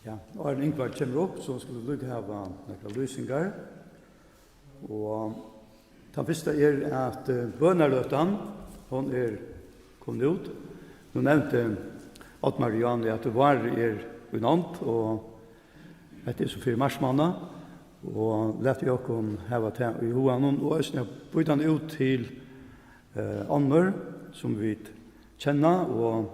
Ja, og Ingvar kommer opp, så skulle vi ha noen løsninger. Og den første at bønnerløten, hun kommet ut. Nå nevnte Oddmar Johanne at det var unant, og det så 4 marsmanna. Og lette jeg åkken hava til i hoanen, og jeg bøyde han ut til ånder, som vi kjenner, og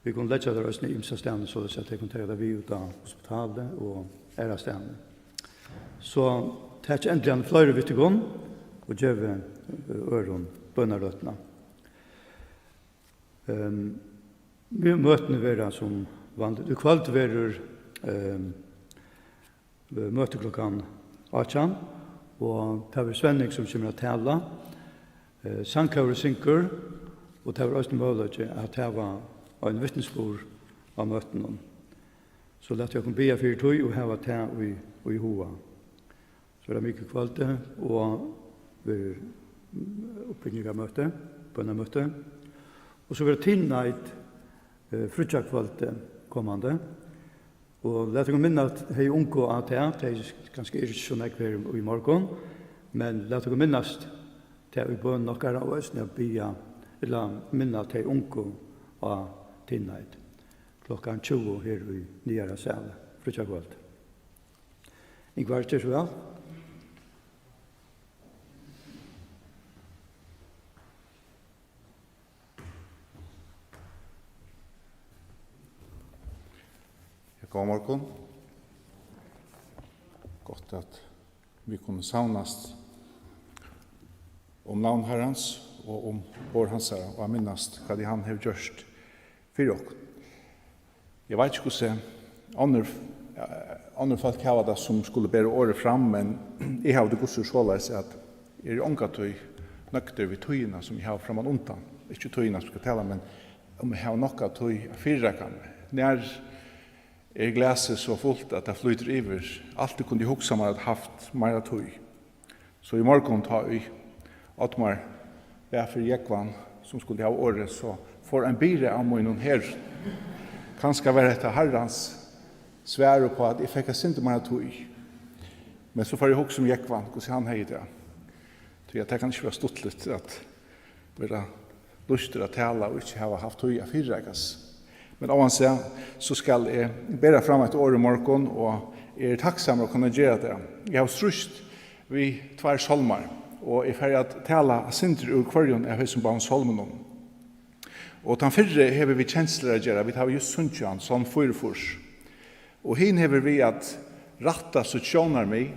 vi kunne lette det røstene i imsastene, så det at jeg kunne ta det vi ut av hospitalet og ærastene. Så det er ikke endelig flere vittegånd, og gjør øren bønnerløtene. Vi møtene være som vanlig. I kveld være møte klokkan 18, og det var Svenning som kommer til å tale. Sangkøver synker, og det var også mulig at det var en vittnesbord av møtene. Så lette jeg kunne be for tog og hava til i hoa. Så det er mye kvalitet, og vi oppbygging av møte, bønnemøte. Og så var det tilnøyd frutjakvalitet kommande. Og lette jeg minne at jeg unngå at det er ganske ikke så nekver i morgen, men lette jeg minnes til å bønne noe av oss når jeg blir, eller minne at jeg unngå av tilnøyd. Klokkan 20 her i nyere sale, frutjakvalitet. Ingvar, ikke så vel? God morgen. Godt at vi kunne savnast om navn herrens og om vår hans herre, og minnast hva han har gjort for oss. Jeg vet ikke hvordan andre folk har det som skulle bære året fram, men jeg har det gosset såleis at jeg er ångatøy nøkter ved tøyene som jeg har framan undan. Ikke tøyene som skal tale, men om jeg har nokka tøy fyrrekkende. Når glaset så fullt at det flyter iver. Alt det kunne jeg huksa meg at haft meira tøy. Så i morgen tar vi Oddmar for Jekvann som skulle ha året, så får en bire av munnen her. Kan skal være etter herrens svære på at jeg fikk ikke meira tøy. Men så får jeg huksa om Jekvann, hvordan han hei det. Så jeg kan ikke være stuttligt at være lustig å tale og ikke ha haft tøy av fyrregas. Men oansett så skal jeg bære fram et år i morgen, og jeg er takksam å kunne gjøre det. Jeg har strust vi 2 solmar, og jeg får at tale sinter ur kvarjon av høysom barn solmen om. Og den fyrre har vi kjensler å gjøre, vi tar just sunnkjøn, sånn fyrfors. Og hin har vi at ratta så tjånar meg,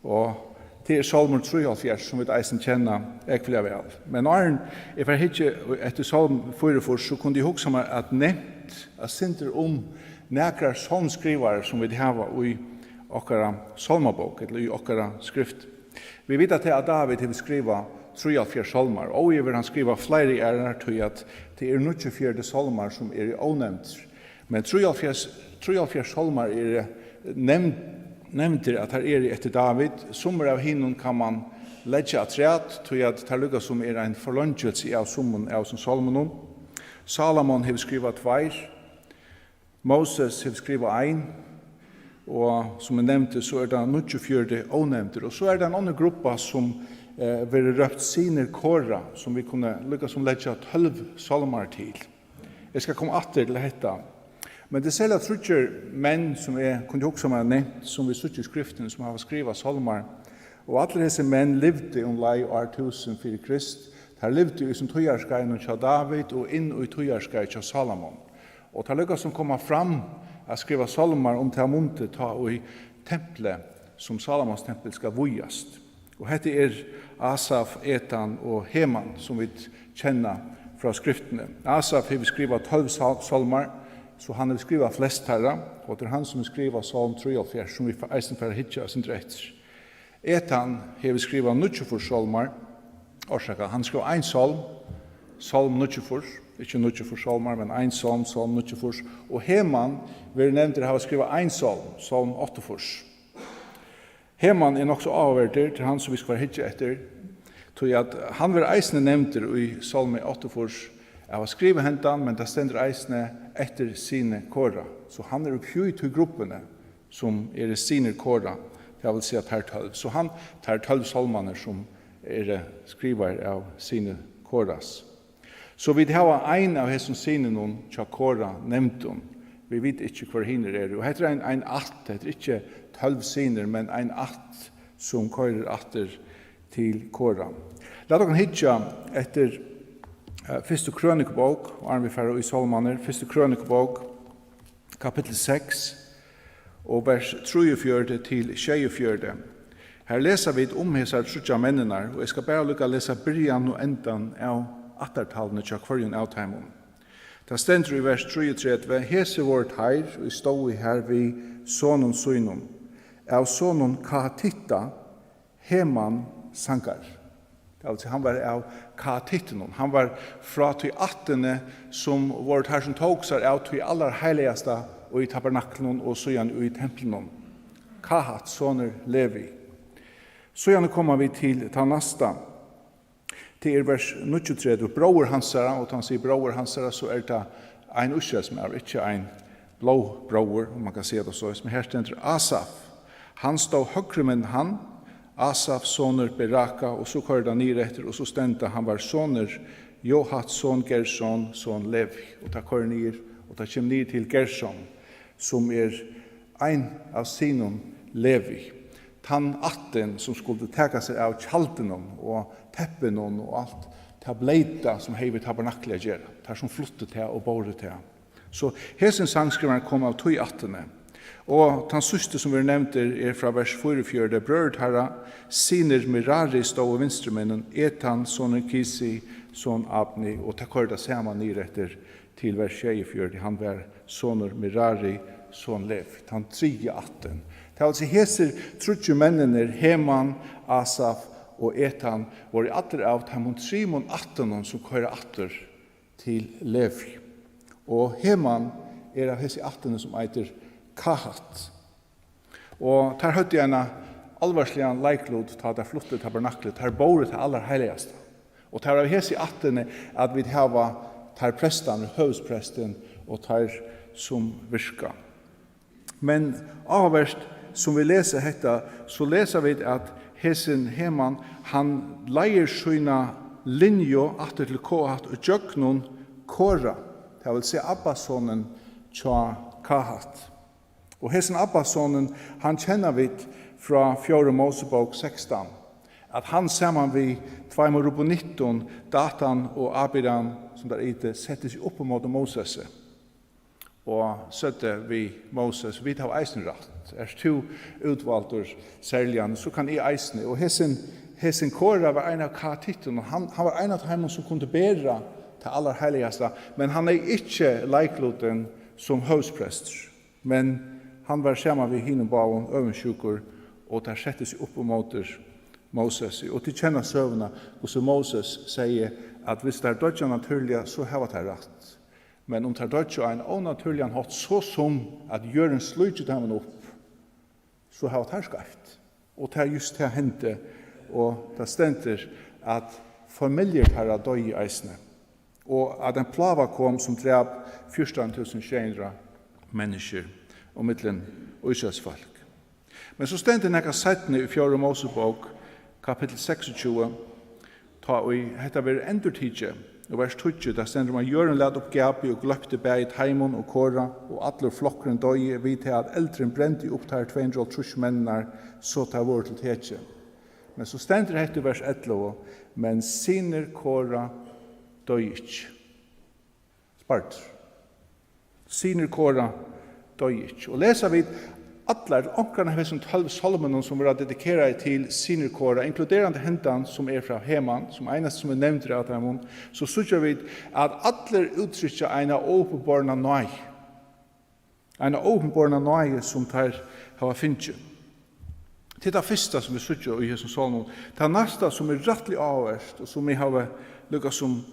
og det Salmer 73 som vi eisen kjenner ekvelig vel. Men når jeg får hitje etter Salm 44, så kunne jeg huske meg at nevnt at sinter nekrar salmskrivare som vi har i okkara salmabok, eller i okkara skrift. Vi vet at David har skriva 73 salmer, og jeg vil han skriva flere ærer til at det 94 salmer som i ånevnt. Men 73 salmer nevnter at her etter David. Sommer av hinnen kan man legge at rett, til at det lukket som en forløngjelse av sommen av som salmen. Salomon har skrivet 2, Moses har skrivet 1, og som jeg nevnte så det 94 ånevnter. Og så det en annen gruppe som vil røpt sine kåra, som vi kunne lukket som legge 12 salmer til. Jeg skal komme atter til dette. Men det selv at trutjer menn som kunne også være nevnt, som vi sutter i skriften, som har skrivet salmer, og alle disse menn levde lei år 1000 for Krist. De levde i som tøyarskeien av David og inn i tøyarskeien av Salomon. Og de lykket som kommer fram å skrive salmer om til måte ta i tempelet som Salomons tempel skal vujast. Og dette Asaf, Etan og Heman som vi kjenner fra skriftene. Asaf har skrivet 12 salmer, så han har skrivet flest herre, og det han som har skrivet Salm 73, som vi eisen for å hitje sin rett. Etan har skrivet 94 salmer, han skrev 1 salm, Salm 94, ikke 94 salmer, men 1 salm, Salm 94, og Heman vil nevnt å ha skrivet 1 salm, Salm 88. Heman nok så avverter til han som vi skal være hitje etter, til at han vil eisne nevnt i Salm 88, jeg har skrivet hentan, men det stender eisne etter sine kåra. Så han oppgjøy til gruppene som sinir Kora, det vil si at her 12. Så han tar 12 salmaner som skriver av sine Koras. Så vi har en av hesson sinene tja Kora nevnt hun. Vi vet ikke hvor hinner og heter en att, det er ikke 12 siner, men en att som kører atter til Kora. La dere hitja etter Første krønikebok, og vi ferdig i Salmaner, Første krønikebok, kapittel 6, og vers 43 til 44. Her leser vi hesar trutja mennene, og jeg skal bare lukka lese byrjan og endan av attertalene til kvarjen av teimon. Det stender i vers 33, hese vårt her, og stå i her vi sonon søgnon, av sonon Kahatitta, Heman sankar. Altså, han var av Kahatitten, han var fra til 18 som vårt her som tog seg av til aller heiligste og i tabernaklen og søgjan og i tempelen. Kahat, soner Levi. Søgjan kommer vi til ta nasta. Til vers 23, bror hansara, og han sier bror hansara, så det en usja som ikke en blå bror, om man kan si det så, som her stender Asaf. Han stod høyre med han, Asaf soner Beraka, og så kører det ned etter, og så stendte han var soner Johat, son Gerson, son Levi. Og det kører ned, og det kommer ned til Gerson, som en av sinon Levi. Han atten som skulle teka seg av kjalden og teppen og alt tableita som heiver tabernaklet gjør. Det som flottet til og båret til. Så hesen sangskriveren kom av 2 Og den siste som vi nevnte fra vers 44. Brød herra, siner Merari stå og vinstrumennen, Etan, sonen Kisi, son Abni, og ta korda saman ned etter til vers 44. Han var soner Merari, son Lev. Han 3:18. Det er altså heser trutje mennene, Heman, Asaf og Etan, var i atter av Tamon 3:18 som kører atter til Levi. Og Heman av hese 18 som eiter Kahat. Og tar høyde en alvarslig leiklod ta det flotte tabernaklet, tar båret til aller heiligste. Og tar av hese 18 at vi har tar prestene, høvspresten, og tar som virka. Men avverst som vi leser hetta, så leser vi at hesen Heman, han leier sina linjo atter til Kohat og Jøknon Kora. Det vil si Abbasonen tja Kahat. Og hesen Abbasonen, han kjenner vi fra 4. Mosebok 16, at han sammen vi 2:19, Datan og Abiram, som der ite, setter seg opp mot Moses. Og søtte vi Moses, vi tar eisenratt. To utvalgter særligere, så kan jeg eisene. Og hesen Kora var en av Kahatitten, og han var en av dem som kunne bedre til aller heiligste, men han ikke leikloten som høvsprester. Men han var sammen ved hinnebauen, øvensjukker, og der sette seg opp mot Moses. Og til kjenne søvnene, og Moses sier at hvis det dødja naturlige, så har det rett. Men om det dødja en onaturlig hatt så som at gjør en sluttet dem opp, så har det skreft. Og det just det hendte, og det stender at familier har døy i eisene. Og at en plava kom som drev 14.000 mennesker og mittlen Israelsfolk. Men så stendte nekka settene i 4. Mosebok, kapittel 26, ta og hetta ver endurtidje, og vers 20, der stender man gjøren lad opp gapi og gløpte bæg Taimon og Kora, og atler flokkren døye, vi til at eldren brente opp der 230 mennar, så ta vår til tetje. Men så stender hetta vers 11, men sinner Kora døy ikke. Spart. Sinner Kora døy ikke. Og leser vi atler, omkring av som 12 salmen som var dedikeret til sinner Kora, inkluderende hentan som fra Heman, som eneste som nevnt av dem, så sørger vi at atler uttrykker en åpenborna nøy. En åpenborna nøy som tar hava finnkje. Til det første som vi sørger i Jesus salmen, det neste som rettelig avverst, og som vi har lukket som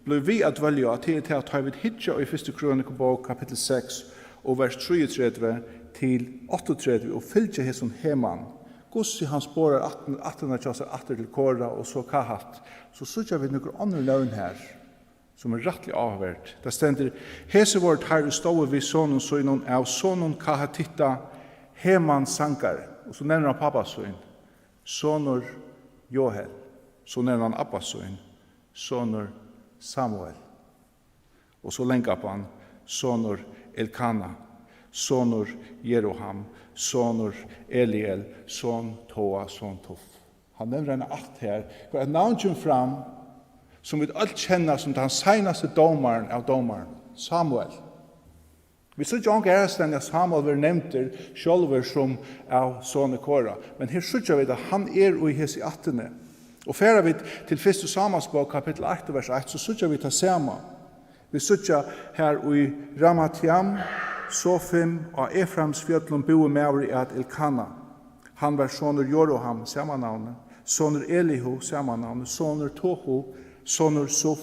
ble vi at velge til at ta vid hitja i 1. Krønikebok kapittel 6 og vers 33 til 38 og fylgje hesson Heman. Gossi han spårer 18 kjasser atter til Kora og så Kahat. Så sørger vi noen andre løgn her som rettelig avhørt. Det stender hese vårt her stod vi sonen søgnon av sonen Kahatitta Heman sankar, og så nevner han pappas søn, sonur Johel, så nevner han Abbas søn, sonur Samuel, og så lenker på han, sonur Elkana, sonur Jeroham, sonur Eliel, son Toa, son Tuff. Han nevner henne alt her, hvor et navn kommer fram, som vi alt kjenner som den senaste domaren av domaren, Samuel. Vi ser ikke ånge æresten at Samuel var nevnt sjølver som av sånne kåra, men her ser vi at han i hese i 18. Og færer vi til 1. Samuelsbok, kapittel 8, vers 1, så ser vi det samme. Vi ser her i Ramatiam, Sofim og Efraims fjøtlom boe med i at Elkana. Han var sonur Jeroham, samme navnet, sonur Elihu, samme navnet, sonur Tohu, sonur Suf.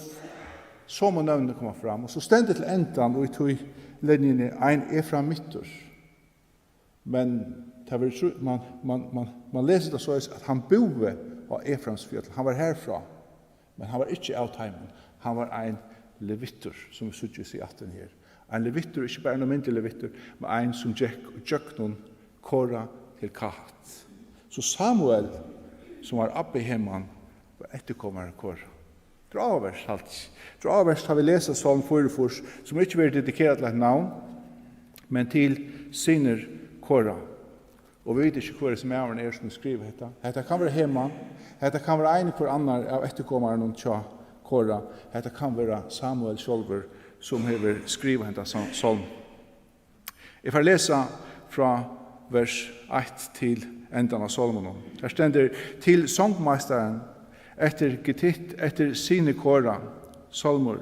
Så må navnet komme fram. Og så stendet til endan, og i tog linjene ein Efraim mittur. Men man leser det så at han boe av Efraims fjøtl. Han var herfra, men han var ikke av teimen. Han var ein levittur, som vi sutjes i 18 her. Ein levittur, ikke bare noen mindre levittur, men ein som gjøk noen kåra til kahat. Så Samuel, som var abbe i hemman, var etterkommere kåra. Draverst halt. Draverst har vi lest Salm 44, som ikke blir dedikeret til et navn, men til sinner kåra. Og vi vet ikke hvor som som skriver dette. Dette kan være hemman, dette kan være en for annar av etterkommeren om tja kåra. Dette kan være Samuel Sjolver, som har skrivet dette salm. Jeg får lese fra vers 1 til endan av salmen. Her stender til sangmeisteren etter getitt, etter sine kåra, salmur.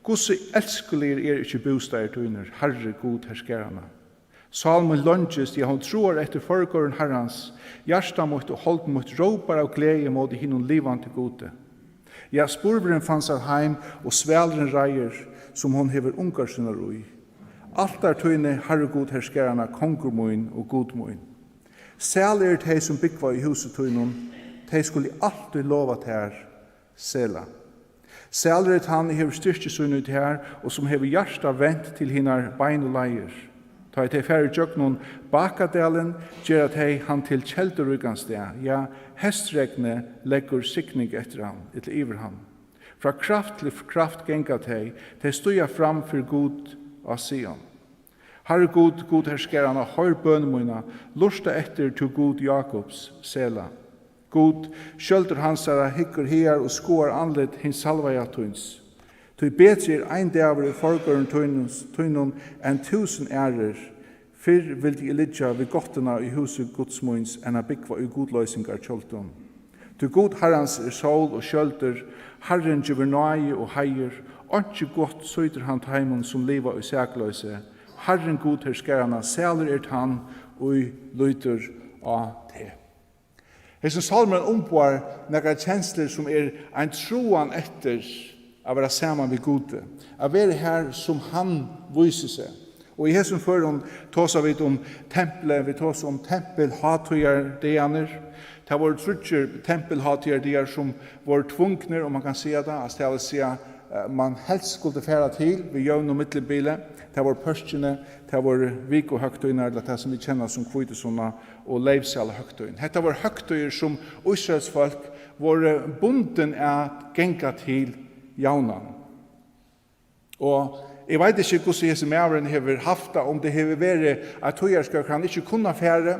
Gosse elskelir ikke bostad tøyner, Herre god herskerana. Salmen lunges, ja, hon tror etter forgåren herrans, hjärsta mot og holdt mot råpar av glede mot hinnom livante gode. Ja, spurveren fanns av heim, og svelren reier, som hon hever ungarsina roi. Alt tøyne, Herre god herskerana, kongermoin og godmoin. Sæl tei som byggva i huset tøynon, de skulle alltid lova til her, sela. Sælret han hever styrkesund ut her, og som hever hjärsta vent til hinnar bein og leier. Ta i te færre jøknon bakadelen, gjer at hei han til kjelderuggansdag, ja, hestregne legger sikning etter han, etter iver han. Fra kraft til kraft gengat hei, de stuja fram for god av Sion. Herre god herskerana, høyr bønnemoina, lusta etter til god Jakobs, sela. God, skjølter hansara, hikker her og skoar anlet hins salvaja tuns. Tui betre ein daver i forgåren tunnun enn 1000 ærer, fyrr vil de lidja vi gottena i huset godsmoins enn a byggva i godløysingar kjoltun. Tu god herrans sol og skjølter, herren gjør nøye og heier, ikke godt søyter han teimen som liva i sækløyse, herren god herskerana, sæler han og løyter av te. Hesen salmen ombår nekka kjensler som ein troan etter å være saman vi gode, å være her som han viser seg. Og i hesen føren tåsa vi om tempelet, vi tåsa om tempelhatøyardianer. Det var trutcher tempelhatøyardianer som var tvungner, om man kan si det, altså det vil si man helst skulle færa til ved jøvn og middelbile. Det var pørskene, det var vikohøgtøyner, eller det som vi kjenner som kvitesona og leivsale høgtøyner. Dette var høgtøyer som Israelsfolk var bunden at genga til jaunan. Og jeg vet ikke hvordan hese mævren har haft det, om det har vært at tøyerskak han ikke kunne fære,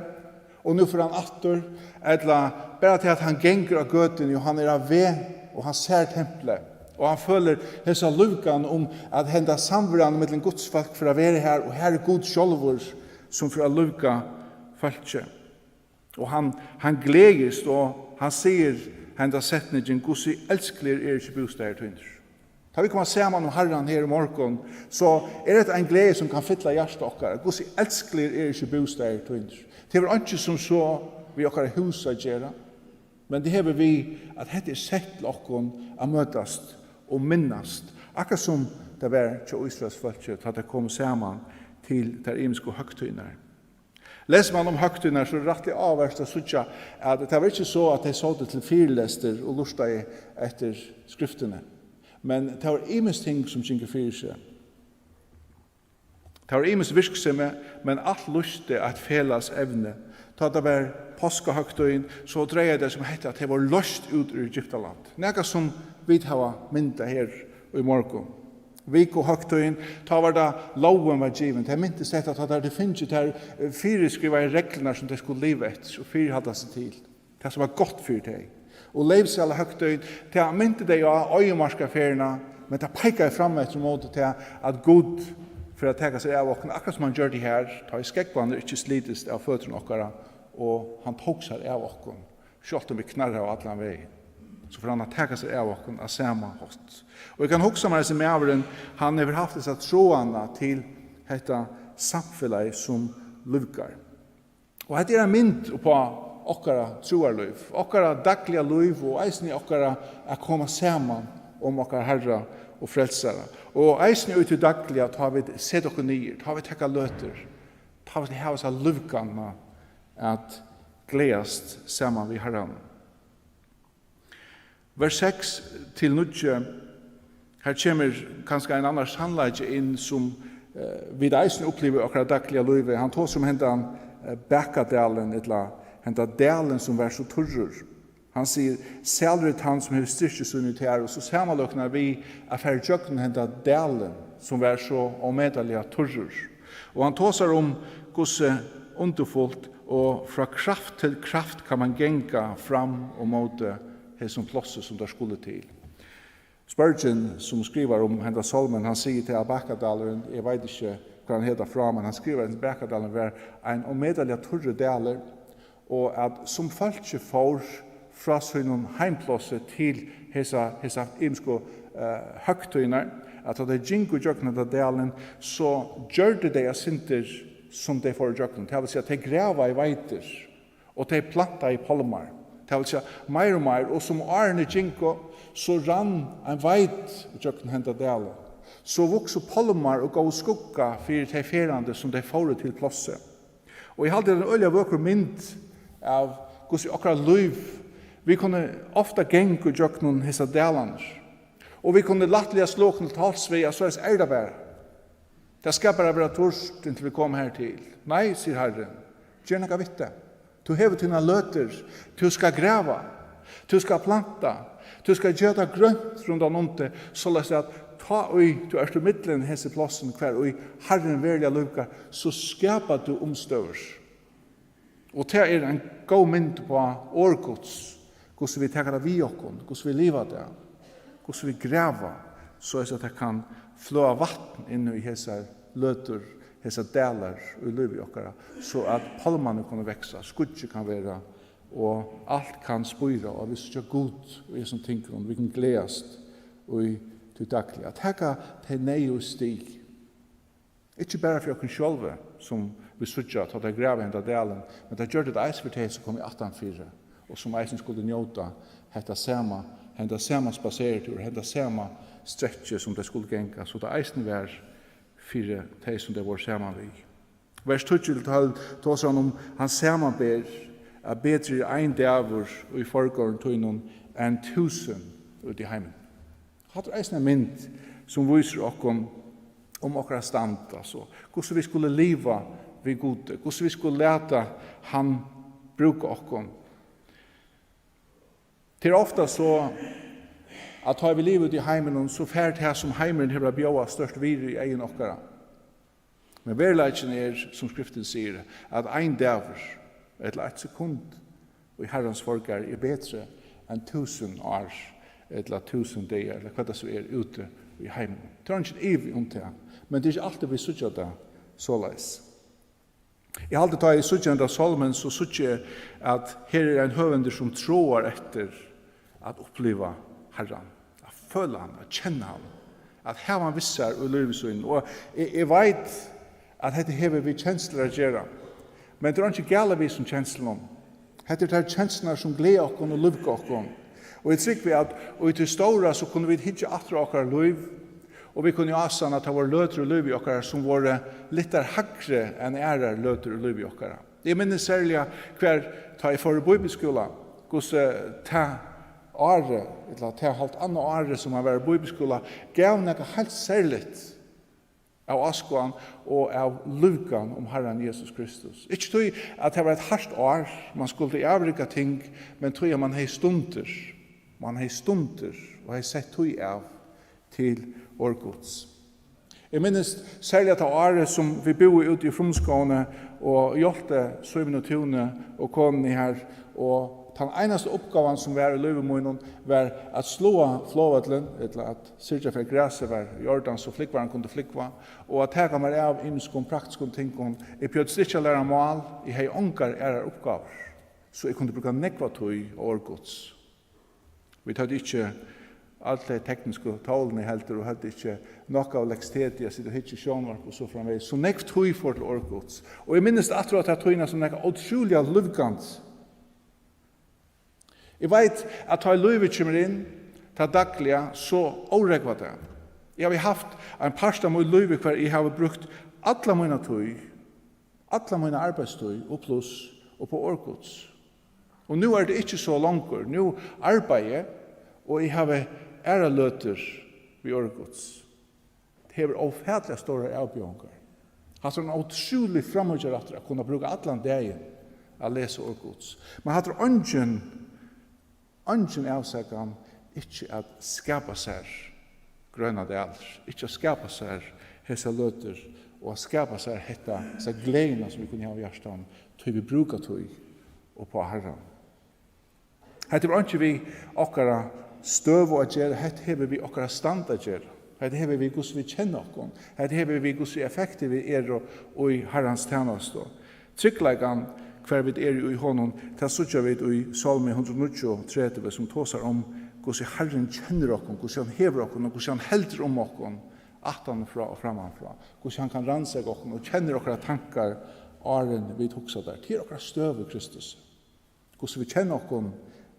og nå får han atter, eller bare til at han genger av gøten, og han av ved, og han ser tempelet. Og han føler hessa lukan om at henda samverande mellom godsfolk for å være her, og her god sjolvor som for å luka falskje. Og han gledes, og han sier henda setningen, gossi elskler ikke bostad tvinner. Da vi kommer sammen om Herren her i morgen, så det en glede som kan fylla hjertet okkar. Gossi elskler ikke bostad tvinner. Det var ikke som så vi okkar husa gjera, men det hever vi at dette sett til okkar å møtast og minnast, akkurat som det var til Israels folket, at det kom sammen til der imenske høgtøyner. Leser man om høgtøyner, så rettelig avverst å sutja at det var ikke så at de så det til firelester og lusta etter skriftene, men det var imensk ting som kjenker fyrir seg. Det var imes virksomme, men alt lyste at felas evne. Ta det var påskahøgtøyen, så dreier det som heter at det var løst ut ur Egyptaland. Nega som vi har mynda her i morgen. Vik og høgtøyen, ta var det loven var given. Det myntes sett at det finnes der fire skriva i reglene som de skulle leve etter, og fire hadde seg til. Det som var godt for deg. Og levs alle høgtøyen, det mynte deg av øyemarska ferierna, men det peikar fram etter måte til at Gud for at tega seg av okken, akkurat som han gjør det her, ta i skeggbaner ikke slitest av føtterne okkara, og han tok seg av okken, selv om vi knarrer av alle vei. Så for han har tega seg av okken av samme hot. Og jeg kan huske meg som avren, han har haft disse trådene til dette samfunnet som lukar. Og dette er en mynd på okkara troarliv, okkara dagliga liv, og eisen i okkara er komme sammen om okkara herra og frelsere. Og eisen ut i dagliga tar vi sett okkur nyer, tar vi tekka løter, tar vi hava seg luvkanna at gledast saman vi herran. Vers 6 til 9, her kommer kanskje en annan sannleik inn som vi eisen opplever okkara dagliga liv. Han tog som hendan Bekadalen, etla hendan dalen som var så turrur. Han sier, selret han som har styrke sunn ut her, og så samanløkner vi affær jøkken hendan dalen som var så omedaliga turrur. Og han tåsar om hvordan underfullt og fra kraft til kraft kan man genga fram og måte det som plåse som der skulle til. Spurgeon, som skriver om hendan Solmen, han sier til Bekadalen, jeg vet ikke hva han heter fra, men han skriver at Bekadalen var en omedaliga turre daler, og at som folk ikke får fra sin heimplåse til hesa imsko høgtøyner, at da de gingo jøkna da delen, så gjør det de sinter som de får jøkna. Det vil si at de greva i veiter, og de planta i palmar. Det vil si mer og mer, og som Arne gingo, så rann en veit jøkna henda delen. Så vokser palmar og gav skugga for de ferande som de får til plåse. Og jeg hadde en øyla vøkker mynd av hvordan akkurat liv. Vi kunne ofta gengu jøknun hessa delaner. Og vi kunne lattelige slåkne talsvei, så er det bare. Det skal bare være torst inntil vi kom her til. Nei, sier Herren, gjør noe vitt det. Du hever dine løter, du skal grava, du skal planta, du skal gjøre grønt rundt om det, så la seg at ta ui, du er til middelen hese plassen hver, og Herren verlige lukar, så skapar du omstøver. Og det er en god mynd på årgods, hvordan vi tar det vi okkon, hvordan vi lever det, hvordan vi graver, så er det kan flå vatten inn i hese løter, hese deler i livet okkara, så at palmane kan veksa, skudje kan være, og alt kan spyra, og vi skal god, og jeg som tenker om, vi kan gledast, og til daglig, at hekka til nei og stig. Ikke bare for okken sjølve, som vi sutja, at det greve enda delen, men det gjør det eis for det som kom i 1804, og som eisen skulle njota hetta sama spasertur, hetta sama stretche som det skulle genga, så det eisen var fire de som det var saman vi. Vers 12 tås han om han samanber at bedre ein davur og i forgården tøynun enn 1000 ut i heimen. Hatt eisen en mynd som viser okkom om okkara stand, altså, hvordan vi skulle leva vi gode, hvordan vi skulle leta han bruka okkom. Det er ofta så at har vi livet i heimen, så fært her som heimen har bjøa størst vir i egen okkara. Men verleikjen er, som skriften sier, at ein davur, eller et sekund, og i herrens folkar er betre enn 1000 år, eller 1000 dager, eller hva det så er ute i heimen. Det er ikke evig om det, men det er ikke alltid vi sutja det såleis. Jeg har alltid tatt i sutja enda Solmen, så sutja at her er en høvender som tråar etter at oppleva herran, at føle han, at kjenne han, at heva han vissar og løyvesøyn. Og jeg vet at dette hever vi kjensler å gjøre, men det er ikke gale vi som kjensler om. Dette er kjensler som gleder okkon og løyvka okkon. Og jeg trykker vi at, og i til stora så kunne vi hitje atra okkar løyv, og vi kunne jo asan at det var løter og løyv i okkar som var litt hakre enn ærer løter og løyv i okkar. Jeg minnes særlig hver ta i forrige bibelskola, hvordan ta åre, eller ta halvt annet åre som har vært bibelskola, gav noe helt særligt av askoan og av lukan om Herren Jesus Kristus. Ikke tog at det var et hardt år, man skulle i avrika ting, men tog at man hei stunder, og hei sett tog av til årgods. Jeg minnes særlig at det året som vi bor ute i Fromskåne og hjelte 7 tune og konen her, og den eneste oppgaven som var i løvemunnen var at slå flåvedlen, eller at syrja for græset var i orden så flikkvaren kunne flikkva, og at her kan man av imenskon praktiskon tingkon. Jeg bjød slik å lære mål, jeg har ångar oppgaver, så jeg kunne bruke nekva tog og årgods. Vi tar ikke alt det tekniske tålene helter, og hadde ikke nok av lekstetet, jeg sitter ikke sjånvarp og så framvei. Så nekv tog for til årgods. Og jeg minnes at det togene som nekva utrolig løvgans. Jeg vet at da løyve kommer inn til daglige, så åregva det. Jeg har haft en parst av mot løyve hver jeg har brukt alle mine tog, alle mine arbeidstøy og pluss og på årgods. Og nå det ikke så langt. Nå arbeider og jeg har æra løter ved årgods. Det har ofætlig store avbjørnger. Hatt en utrolig framhåndjer at jeg kunne bruke alle dagen å lese årgods. Men hatt ungen avsakkan ikke at skapa seg grønna deler, ikke at skapa seg hese løter, og at skapa seg hetta gleden som vi kunne ha i hjertan, til vi bruker tog og på Herren. Hette var ikke vi okkara støv og gjøre, hette hever vi okkara stand å gjøre, hette hever vi gus vi kjenner okkon, hette hever vi gus vi effektiv vi og i Herrens tjenest. Tryggleikan hver vi i honom, til sutja vi i Salme 139, som tåsar om hvordan Herren kjenner okkon, hvordan han hever okkon, og hvordan han helder om okkon, atanfra og framanfra, hvordan han kan rannsake okkon, og kjenner okkara tankar, åren vi hoksa der, til okkara støv i Kristus. Hvordan vi kjenner okkon,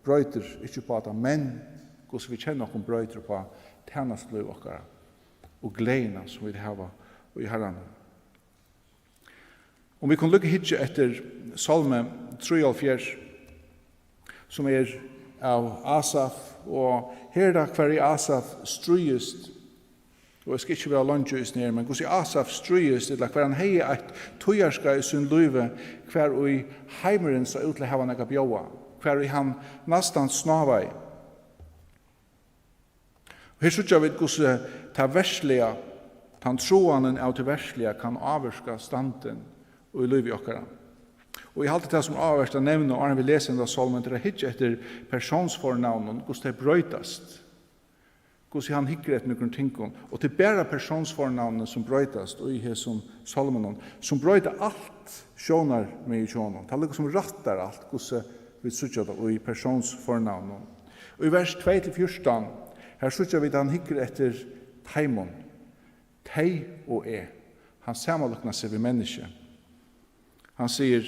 brøyter ikke på det, men hvordan vi kjenner okkon brøyter på tjenestliv okkara, og gledene som vi har i Herren. Om vi kan lukke hitje etter Salme 73, som av Asaf, og her hver i Asaf strøyest, og jeg skal ikke være landjøys nere, men hvordan Asaf strøyest, eller hver han heier et tøyerska i sin løyve, hver i heimeren så utle hava nega bjåa, hver i han nastan snavai. Og her sutja vi hvordan ta verslige, tan troanen av til verslige kan avvarska standen og i løyve okkara. Og jeg halte det som avverst å nevne, og når vi leser den salmen, til å hitje etter personsfornavnen, hvordan det brøytast, hvordan han hikker etter noen tingene, og til bæra personsfornavnen som brøytast, og i hesson salmen, som brøyter alt sjånar med i sjånen. Det er liksom rattar alt, hvordan vi sutja det, og i personsfornavnen. Og i vers 2-14, her sutja vi da han hikker etter teimon, tei og Han samalukna seg ved menneske. Han sier,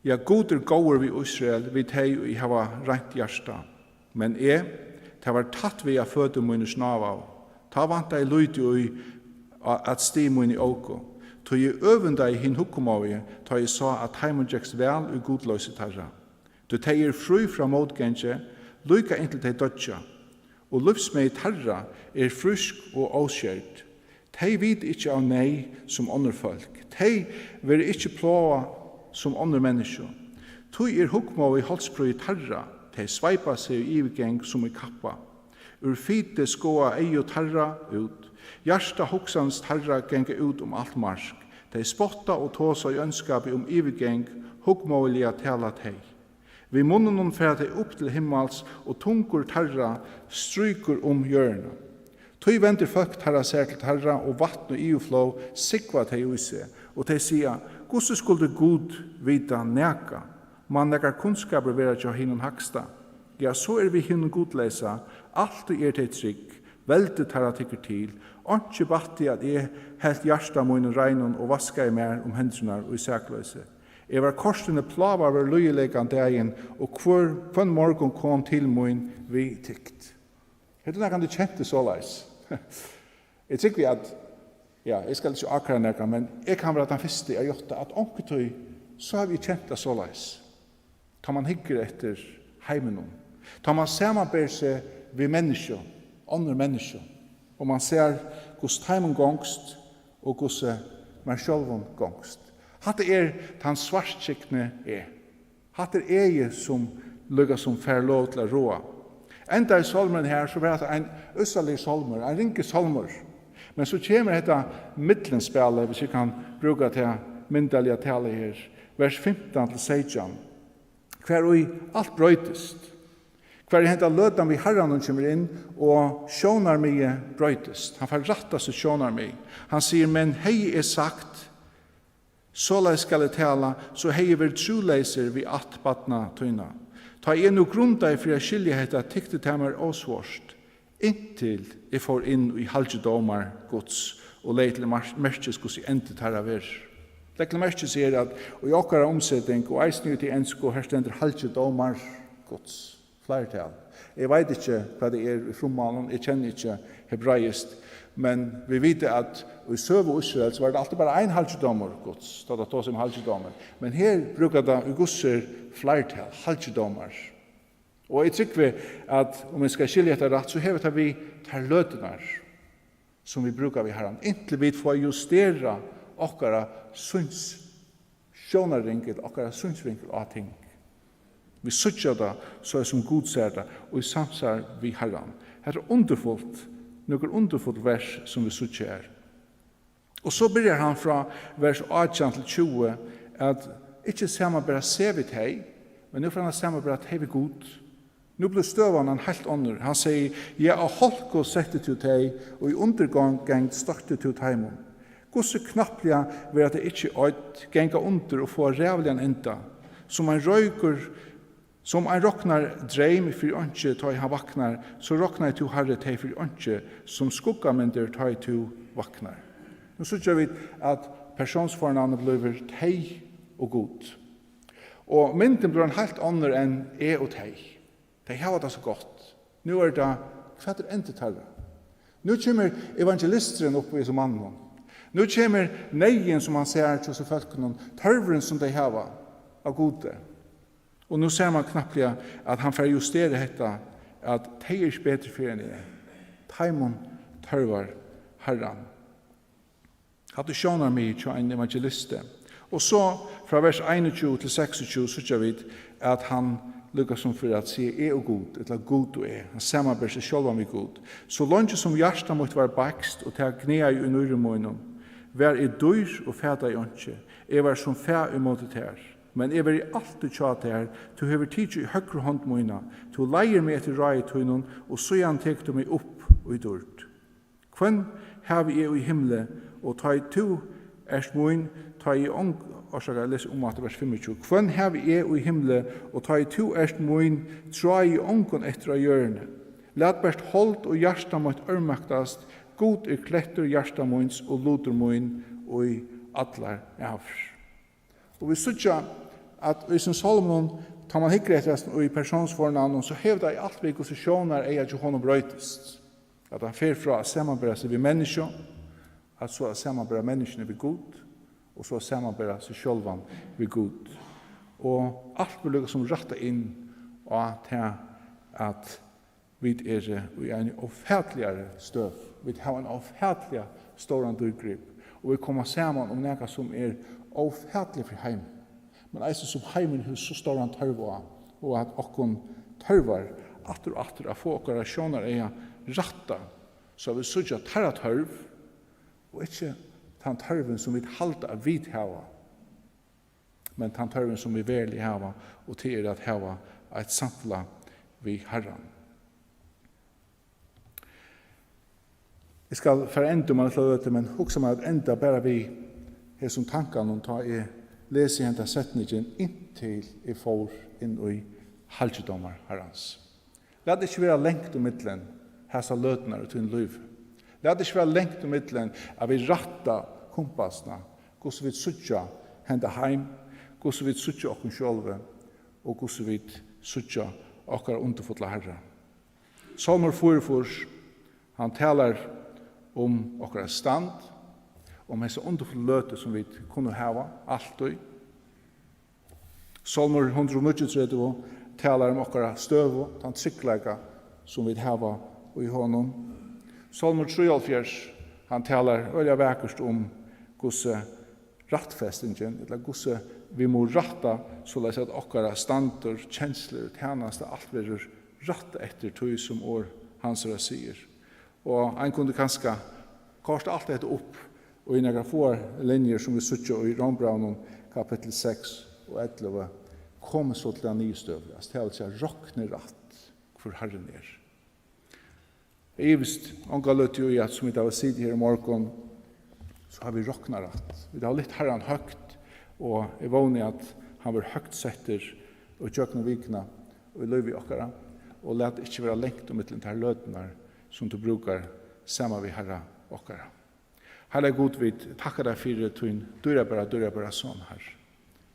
ja, god gåur vi Israel, vi teg og jeg hava rent hjärsta. Men det var tatt vi av fødde mine snav av. Ta vant jeg lydde og at sti mine åko. Tog jeg øvende i hinn hukkum av jeg, ta jeg sa at heimun gjeks vel og godløse tarra. Du teg fri fra motgenge, lykka inntil teg dødja. Og livsmei tarra frisk og avskjert. Tei vid ikkje av nei som andre folk. Tei ver ikkje plåa som andre mennesker. Tui hukma i halsbrøy tarra. Tei sveipa seg i ivgeng som i kappa. Ur fite skoa ei og tarra ut. Hjärsta hoksans tarra genga ut alt marsk. Tei spotta og tåsa i ønskapi ivgeng, hukma tala tei. Vi munnen færa tei opp til himmels, og tungur tarra strykur hjørna. Tøy venter folk tarra seg til tarra, og vatten og iuflå sikva teg i seg, og teg sier, hvordan skulle Gud vita neka? Man nekar kunnskaper vera til hinnen haksta. Ja, så vi hinnen godleisa, alt teg trygg, veldig tarra tykker til, ikke batti at jeg helt hjärsta munnen regnen og vaska i mer hendrunar og i sækløse. Jeg var korsene plava over løyelegan dagen, og hver morgen kom til mun vi tykt. Hette kan du kjente så leis. Jeg tykker vi at, ja, jeg skal ikke akkurat nærke, men jeg kan være den første jeg gjort at omkretøy, så har vi kjent det så leis. Tar man hikker etter heimen om. Tar man samarbeid seg ved mennesker, andre mennesker, og man ser hvordan heimen gongst, og gosse man sjálvon gongst. Hatt tan svartsikne Hatt som lukka som fær lov til å råa. Enda i salmen her så var det en øssalig salmer, en rinke salmer. Men så kommer dette mittlenspillet, hvis vi kan bruka til myndelige tale her, vers 15-16. Hver og alt brøytest. Hver henta løtan vi herran kommer inn, og sjånar mye brøytest. Han får ratta seg sjånar mye. Han sier, men hei sagt, såla skal jeg tala, så hei vi truleiser vi atbatna tøyna. Ta jeg no grunda for jeg skilje heta tykte temmer åsvårst, inntil jeg får inn i halvdomar Guds, og lei til merkes hos jeg endte tarra ver. Lekle merkes sier at, og i okkara omsetning, og eisning til ensko, her stender halvdomar Guds, flertal. Jeg vet ikke hva det i frummalen, jeg kjenner ikke hebraist, men vi vet at i Søv og Israel så var det alltid bare en halvdomar Guds, da det tås om halvdomar. Men her brukar det i Gudser flertal, halvdomar. Og jeg tykker at om vi skal skilje etter rett, så hever vi tar løtenar som vi brukar vi herran. Inntil vi får justera okkara sjånarvinkel, okkara synsvinkel av ting. Vi suttjar det så som Gud ser det, og i samsar vi herran. Her underfullt, noen underfullt vers som vi suttjar. Og så begynner han fra vers 18 til 20 at ikke saman bare se vi teg, men nu får han saman bare teg vi god. Nu blir støvan han helt under. Han sier, jeg har holdt og sette til teg, og i undergang starte til teimon. Gosse knapplega vil at det ikke genga under og få rævlig en enda, som en roknar dreim for ønske ta i han vaknar, så roknar to herre teg for ønske, som skuggamender ta i to vaknar. Nå synes vi at personsfornavnet blir teg og god. Og mynden blir en helt annen enn og teg. De har det så godt. Nå det hva endet tarra. Nå kommer evangelisteren opp i som mannen. Nå kommer neien som han ser til seg folkene, tørveren som de har av gode. Og nå ser man knapplega at han får justere dette, at de ikke bedre for enn Taimon tørvar herran. Hadde sjånar meg til en evangeliste. Og så, fra vers 21 til 26, så gjør vi at han lykkes som for at si og god, eller god og Han samarbeid seg selv med god. Så langt som hjertet måtte være bakst, og til gnea i unurumøynen, vær i dyr og fæda i åndsje. Jeg var som fæ i måte ter. Men jeg var i alt du tja ter, du hever tid i høyre hånd møyna, du leier meg etter rai tøynen, og så han tek du meg opp og i dyrt. Kvann har vi i himle, og ta i to erst møyn, ta i ång, og så kan jeg lese om at det vers 25. Kvann har vi i himle, og ta i to erst møyn, tra i ångon etter av hjørne. Lat best holdt og hjersta mot ørmaktast, god klettur hjersta møyns og luter møyn, og i atlar avs. Og vi sutja at i sin Salomon, tar man hikker etter og i personsfornavn, så hevda i alt vi gosisjoner at honom brøytest. At han fer fra samanbæra seg ved mennesker, at så samanbæra menneskene ved god, og så samanbæra seg sjølvan ved god. Og alt blir lukket som retta inn og til at vi i en ofætligere støv. Vi har en ofætlig stor dyrgrip. Og vi kommer sammen om noe som ofætlig for heim. Men eisen som heimen hos så står han tørva, og at okkon tørvar atter og atter å få okkara sjånar ratta, så vi sutja tarra tørv, og ikke den tørven som vi halda av vid hava, men den tørven som vi verlig hava, og til at hava et samtla vi herran. Jeg skal forenda meg til å løte, men hoksa meg at enda bare vi her som tankan og ta lese henta setningen inntil jeg får inn i halvdomar herrans. La det ikke være lengt om middelen hessa løtnar til en liv. La det ikke være lengt om middelen at vi ratta kompassna, hvordan vi sutja henta heim, hvordan vi sutja okken sjølve, og hvordan vi sutja okkar underfotla herra. Salmer 44, han talar om okkar stand, om hese underfulle løte som vi kunne hava, alltid. Salmer 139 talar om okkara støv, den tryggleika som vi hava i honom. Salmer 73, Han talar öliga väkert om gosse rattfestingen, eller gosse vi må ratta så läs att okkara standur, känslor, tjänasta, allt blir ratta efter tog som år hans säger. Och han kunde kanske kasta allt det upp och i några få linjer som vi söker i Rombraunen kapitel 6 och 11 kommer så till en ny stövlas. Det är alltså rockne ratt för Herren er. Evist, onka löt ju i att som vi har sitt här i morgon så har vi rockna ratt. Vi har lite Herren högt och är vana att han var högt sätter och tjökna vikna och i löv i okkara och lät inte vara längt om ett här lötnar som du brukar samma vid Herra okkara. Herre god, vi tackar dig för att du dörra bara sån här.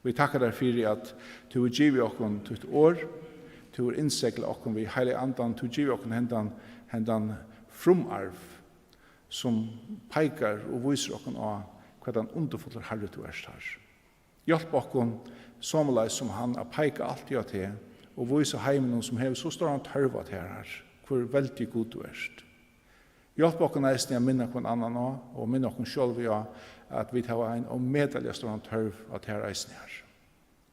Vi tackar dig för att du har givit oss till ett år, du har inseklat oss vid hela andan, du har givit oss hendan frumarv som pekar och visar oss av vad den underfulla Herre du är här. Hjälp oss samtidigt som han har pekat allt jag till och visar heimen som har så stor törvat här, hvor väldigt god du är. Hjälp oss nästan att minna på en annan och minna oss själva att vi tar en omedelig stor törv att här reisen här.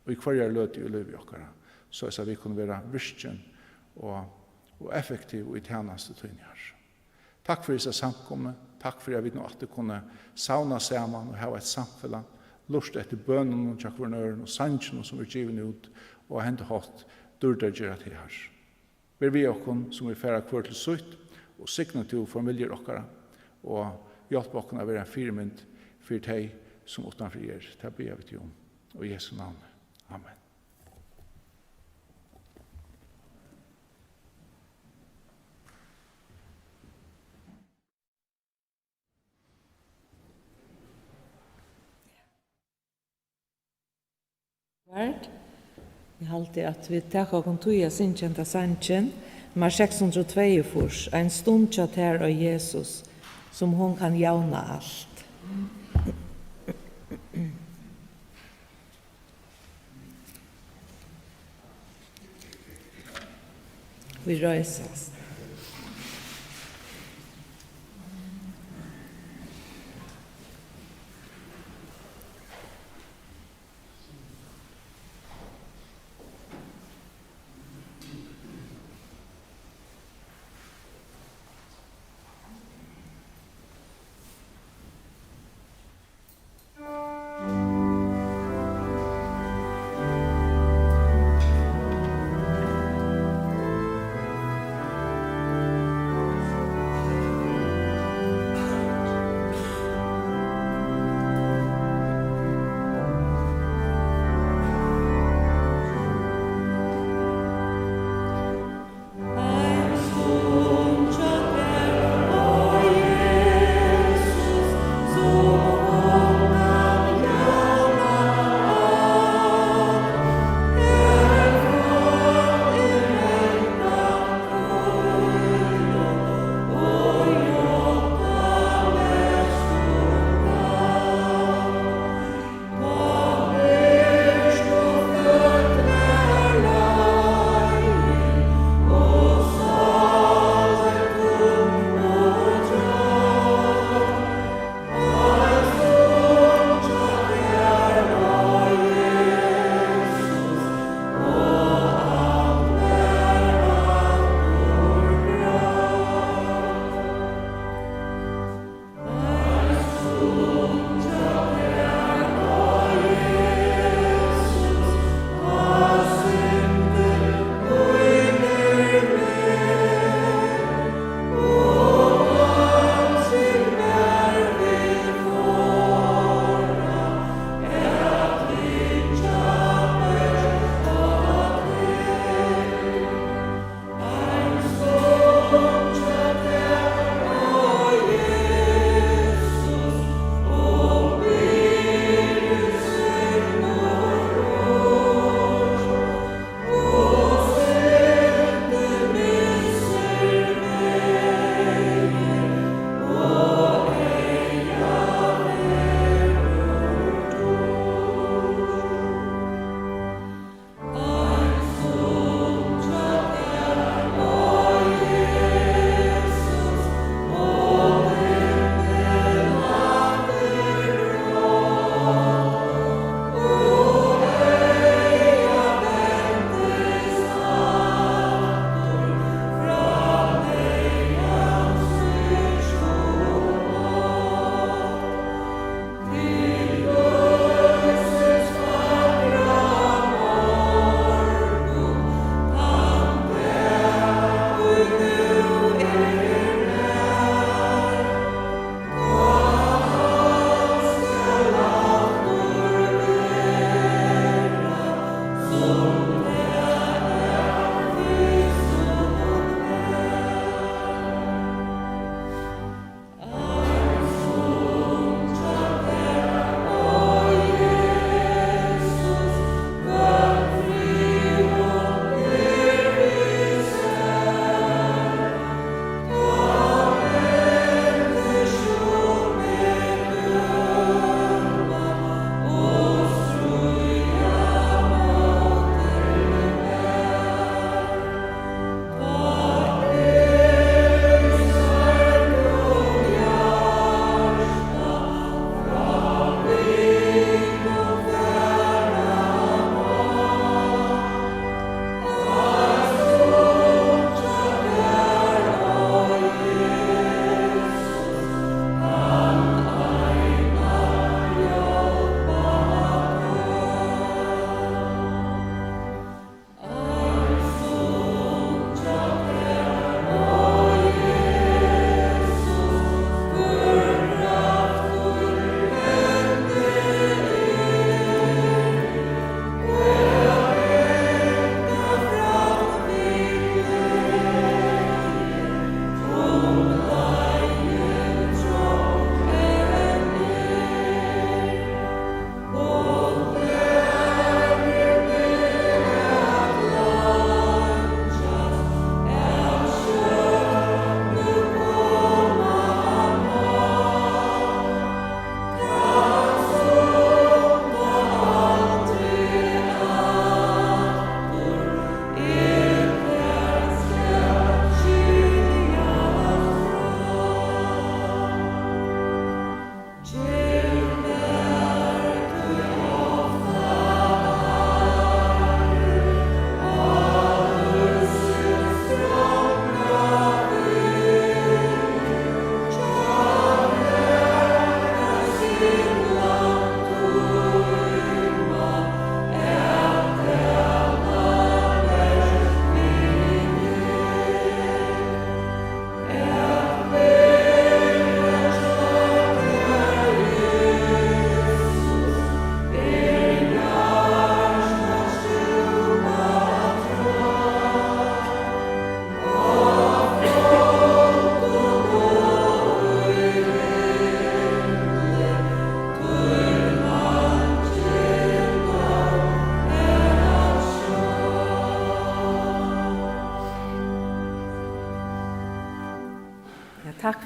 Och i kvarje löt i liv i okkara, så att vi kan vara virkjen och effektiv i tjänste tøyne her. Takk for disse samkomne, takk for at vi nå alltid kunne sauna sammen og ha et samfunn, lust etter bønnen og tjakkvernøren og sannsjen som er givet ut, og hendt hatt dørdagjere til her. Ber vi okkon som vi færa kvart til sutt, og sikna til familier okkara, og hjelp okkon å være en firmynd for deg som utenfor er. Det ber vi til om. Og i Jesu navn. Amen. Jeg halte at vi tar og kontuja sinnkjenta sannsjen, mar 602 en stund tjatt her av Jesus, som hon kan jauna alt. Vi røyses.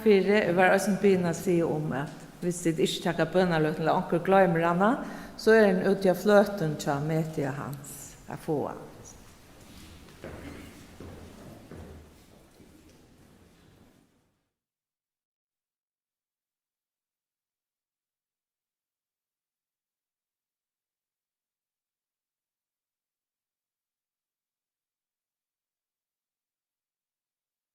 for det. Jeg var også en begynner å si om at hvis det ikke takker bønnerløten eller onker glemmer henne, så er den ute av fløten til media hans å få.